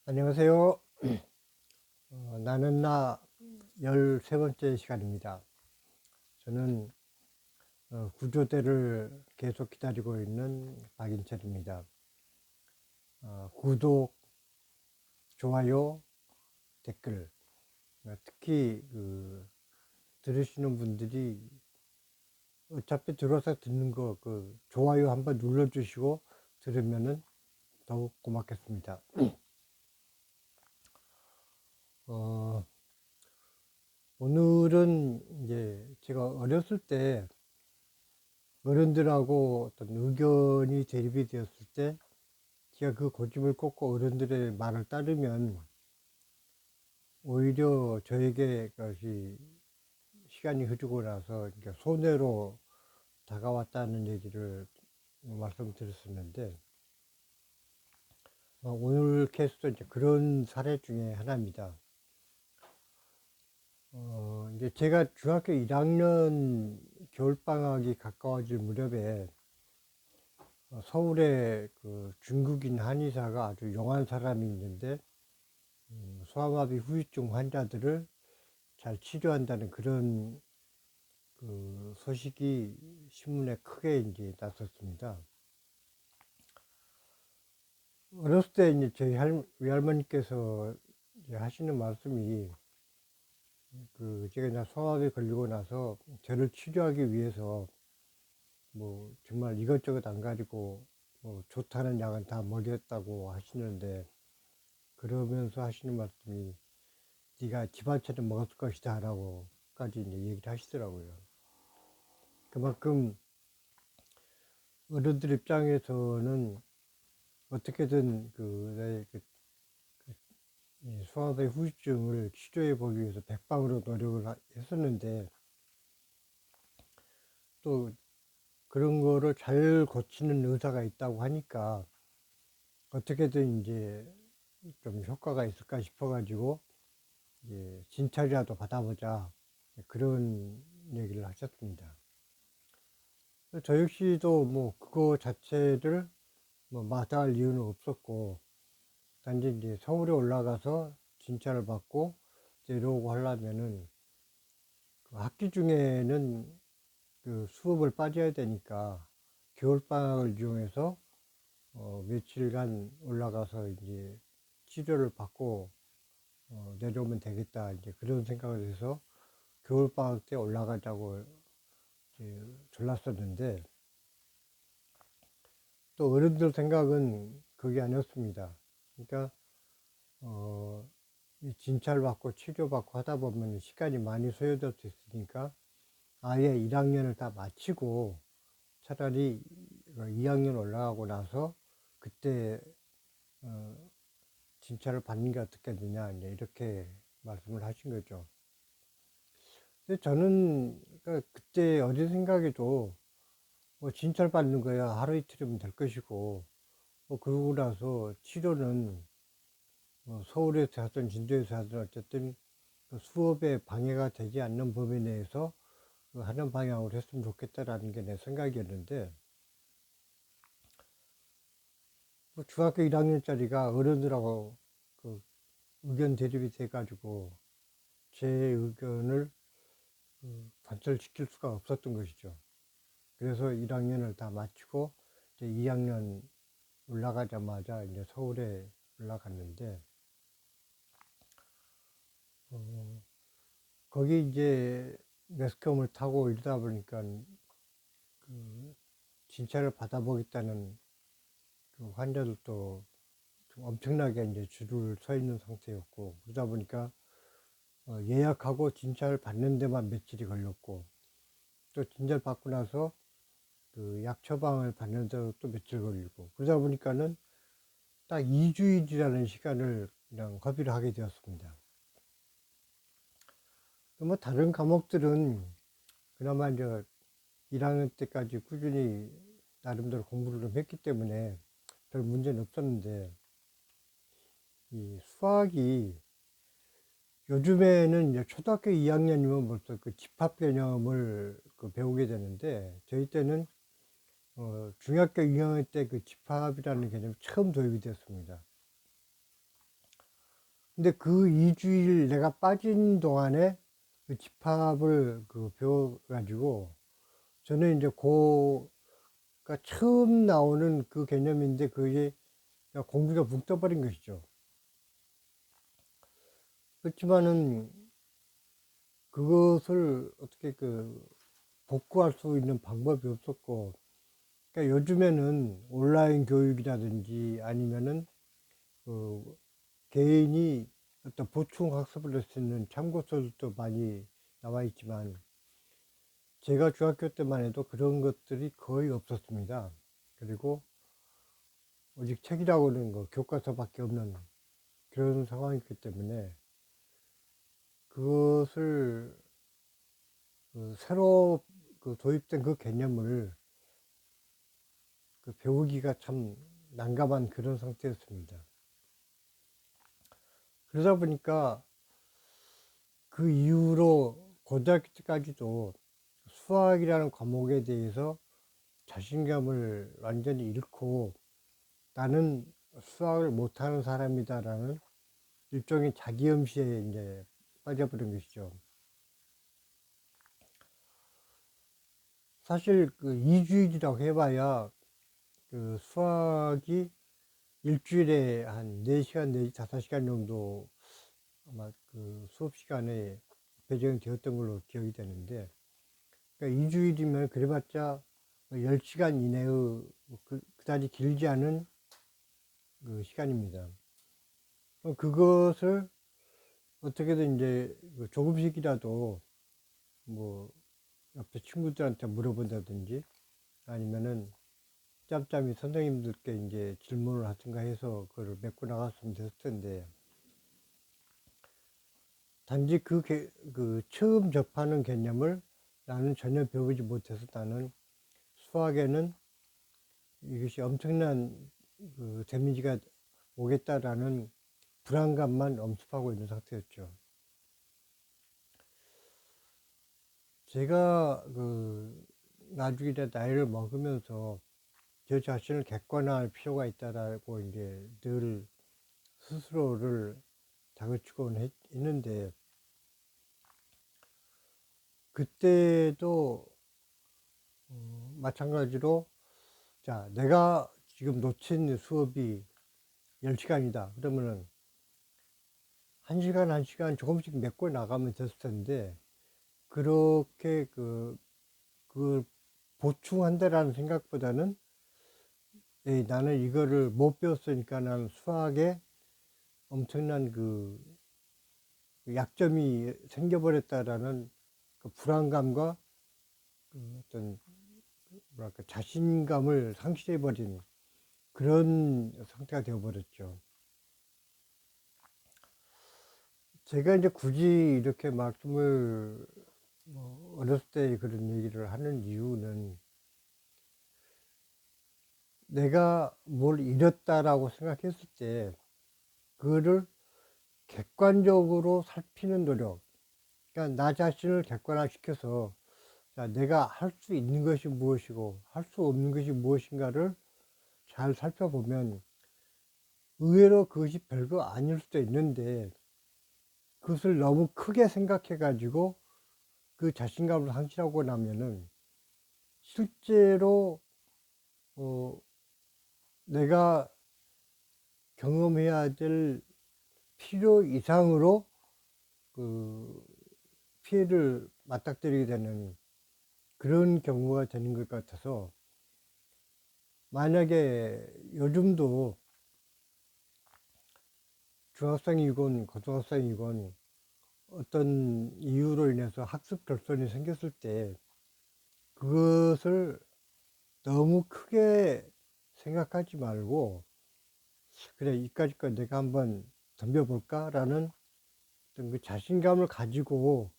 안녕하세요. 나는 나 13번째 시간입니다. 저는 구조대를 계속 기다리고 있는 박인철입니다. 구독, 좋아요, 댓글, 특히 들으시는 분들이 어차피 들어서 듣는 거 좋아요 한번 눌러주시고 들으면은 더욱 고맙겠습니다. 어, 오늘은 이제 제가 어렸을 때 어른들하고 어떤 의견이 대립이 되었을 때 제가 그 고집을 꺾고 어른들의 말을 따르면 오히려 저에게 그것이 시간이 흐르고 나서 손해로 다가왔다는 얘기를 말씀드렸었는데, 오늘 케이스도 이제 그런 사례 중에 하나입니다. 이제 제가 중학교 1학년 겨울방학이 가까워질 무렵에 서울에 그 중국인 한의사가 아주 용한 사람이 있는데 소아마비 후유증 환자들을 잘 치료한다는 그런 그 소식이 신문에 크게 이제 났었습니다. 어렸을 때 이제 저희 외할머니께서 이제 하시는 말씀이 제가 이제 소아마비 걸리고 나서 저를 치료하기 위해서 뭐 정말 이것저것 안 가리고 뭐 좋다는 약은 다 먹였다고 하시는데, 그러면서 하시는 말씀이 네가 집안처럼 먹었을 것이다 라고까지 이제 얘기를 하시더라고요. 그만큼 어른들 입장에서는 어떻게든 나의 소아의 후유증을 치료해 보기 위해서 백방으로 노력을 했었는데, 또 그런 거를 잘 고치는 의사가 있다고 하니까 어떻게든 이제 좀 효과가 있을까 싶어가지고 이제 진찰이라도 받아보자, 그런 얘기를 하셨습니다. 저 역시도 뭐 그거 자체를 뭐 마다할 이유는 없었고, 단지 이제 서울에 올라가서 진찰을 받고 내려오고 하려면은 그 학기 중에는 그 수업을 빠져야 되니까 겨울방학을 이용해서 며칠간 올라가서 이제 치료를 받고 내려오면 되겠다, 이제 그런 생각을 해서 겨울방학 때 올라가자고 이제 졸랐었는데, 또 어른들 생각은 그게 아니었습니다. 그러니까 이 진찰받고 치료받고 하다 보면 시간이 많이 소요될 수 있으니까 아예 1학년을 다 마치고 차라리 2학년 올라가고 나서 그때 진찰을 받는 게 어떻겠느냐, 이제 이렇게 말씀을 하신 거죠. 근데 저는 그러니까 그때 어린 생각에도 뭐 진찰 받는 거야 하루 이틀이면 될 것이고, 뭐 그러고 나서 치료는 서울에서 하든 진도에서 하든 어쨌든 그 수업에 방해가 되지 않는 범위 내에서 하는 방향으로 했으면 좋겠다라는 게 내 생각이었는데, 뭐 중학교 1학년짜리가 어른들하고 그 의견 대립이 돼가지고 제 의견을 관철시킬 수가 없었던 것이죠. 그래서 1학년을 다 마치고 이제 2학년 올라가자마자 이제 서울에 올라갔는데, 어, 거기 이제 매스컴을 타고 이러다 보니까 그 진찰을 받아보겠다는 그 환자들도 좀 엄청나게 이제 줄을 서 있는 상태였고, 그러다 보니까 예약하고 진찰 받는 데만 며칠이 걸렸고, 또 진찰 받고 나서 그 약 처방을 받는 데도 또 며칠 걸리고, 그러다 보니까는 딱 2주일이라는 시간을 그냥 허비를 하게 되었습니다. 뭐 다른 과목들은 그나마 이제 1학년 때까지 꾸준히 나름대로 공부를 좀 했기 때문에 별 문제는 없었는데, 이 수학이 요즘에는 이제 초등학교 2학년이면 벌써 그 집합 개념을 배우게 되는데, 저희 때는 중학교 2학년 때 그 집합이라는 개념이 처음 도입이 됐습니다. 근데 그 2주일 내가 빠진 동안에 그 집합을 배워가지고 저는 이제 그가 처음 나오는 그 개념인데 그게 그냥 공기가 붕 떠버린 것이죠. 그렇지만은 그것을 어떻게 복구할 수 있는 방법이 없었고, 그러니까 요즘에는 온라인 교육이라든지 아니면은 그 개인이 어떤 보충 학습을 할 수 있는 참고서들도 많이 나와 있지만 제가 중학교 때만 해도 그런 것들이 거의 없었습니다. 그리고 오직 책이라고 하는 거 교과서밖에 없는 그런 상황이기 때문에 그것을 새로 도입된 그 개념을 배우기가 참 난감한 그런 상태였습니다. 그러다 보니까 그 이후로 고등학교 때까지도 수학이라는 과목에 대해서 자신감을 완전히 잃고 나는 수학을 못하는 사람이다라는 일종의 자기암시에 이제 빠져버린 것이죠. 사실 2주일이라고 해봐야 수학이 일주일에 한 4시간 내지 5시간 정도 아마 수업 시간에 배정이 되었던 걸로 기억이 되는데, 그러니까 2주일이면 그래봤자 10시간 이내의 그다지 길지 않은 시간입니다. 그것을 어떻게든 이제 조금씩이라도 뭐 옆에 친구들한테 물어본다든지 아니면은 짬짬이 선생님들께 이제 질문을 하든가 해서 그걸 메꿔 나갔으면 됐을 텐데, 단지 처음 접하는 개념을 나는 전혀 배우지 못해서 나는 수학에는 이것이 엄청난 데미지가 오겠다라는 불안감만 엄습하고 있는 상태였죠. 제가 나중에 나이를 먹으면서 저 자신을 객관화할 필요가 있다라고 이제 늘 스스로를 다그치곤 했는데, 그때도 마찬가지로 자, 내가 지금 놓친 수업이 10시간이다. 그러면은 1시간 1시간 조금씩 메꿔 나가면 됐을 텐데, 그렇게 그걸 보충한다라는 생각보다는 에이, 나는 이거를 못 배웠으니까 나는 수학에 엄청난 약점이 생겨버렸다라는 불안감과 어떤 뭐랄까 자신감을 상실해버린 그런 상태가 되어버렸죠. 제가 이제 굳이 이렇게 말씀을 어렸을 때 그런 얘기를 하는 이유는 내가 뭘 잃었다라고 생각했을 때 그거를 객관적으로 살피는 노력, 그러니까 나 자신을 객관화시켜서 자, 내가 할 수 있는 것이 무엇이고 할 수 없는 것이 무엇인가를 잘 살펴보면 의외로 그것이 별거 아닐 수도 있는데 그것을 너무 크게 생각해 가지고 그 자신감을 상실하고 나면은 실제로 내가 경험해야 될 필요 이상으로 그 피해를 맞닥뜨리게 되는 그런 경우가 되는 것 같아서, 만약에 요즘도 중학생이건 고등학생이건 어떤 이유로 인해서 학습 결손이 생겼을 때 그것을 너무 크게 생각하지 말고 그래 이까짓 거 내가 한번 덤벼볼까 라는 어떤 자신감을 가지고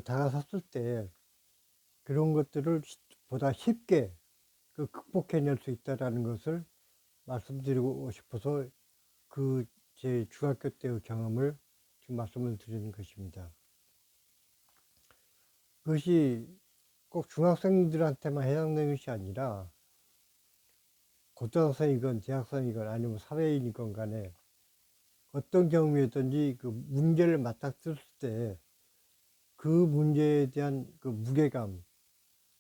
다가섰을 때 그런 것들을 보다 쉽게 극복해낼 수 있다라는 것을 말씀드리고 싶어서 제 중학교 때의 경험을 지금 말씀을 드리는 것입니다. 그것이 꼭 중학생들한테만 해당되는 것이 아니라 고등학생이건 대학생이건 아니면 사회인이건 간에 어떤 경우에든지 그 문제를 맞닥뜨릴 때 그 문제에 대한 그 무게감,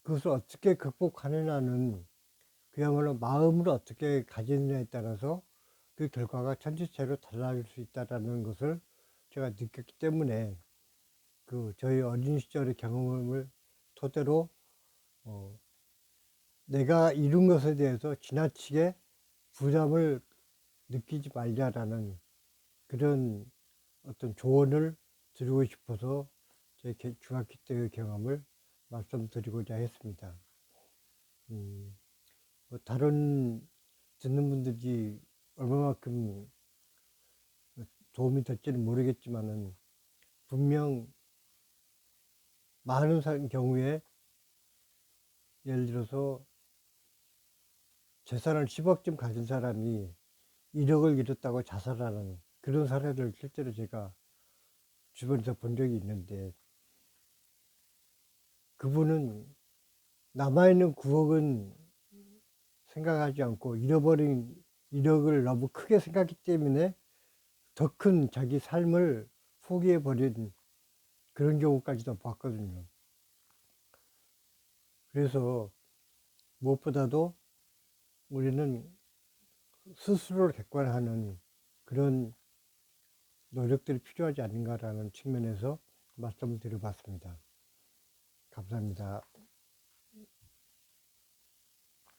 그것을 어떻게 극복하느냐는 그야말로 마음을 어떻게 가지느냐에 따라서 그 결과가 천지차로 달라질 수 있다는 것을 제가 느꼈기 때문에 그 저희 어린 시절의 경험을 토대로 내가 이룬 것에 대해서 지나치게 부담을 느끼지 말자라는 그런 어떤 조언을 드리고 싶어서 제 중학교 때의 경험을 말씀드리고자 했습니다. 뭐 다른 듣는 분들이 얼마만큼 도움이 될지는 모르겠지만은 분명 많은 경우에 예를 들어서 재산을 10억쯤 가진 사람이 1억을 잃었다고 자살하는 그런 사례를 실제로 제가 주변에서 본 적이 있는데, 그분은 남아있는 9억은 생각하지 않고 잃어버린 1억을 너무 크게 생각했기 때문에 더 큰 자기 삶을 포기해버린 그런 경우까지도 봤거든요. 그래서 무엇보다도 우리는 스스로를 객관화하는 그런 노력들이 필요하지 않는가라는 측면에서 말씀을 드려봤습니다. 감사합니다.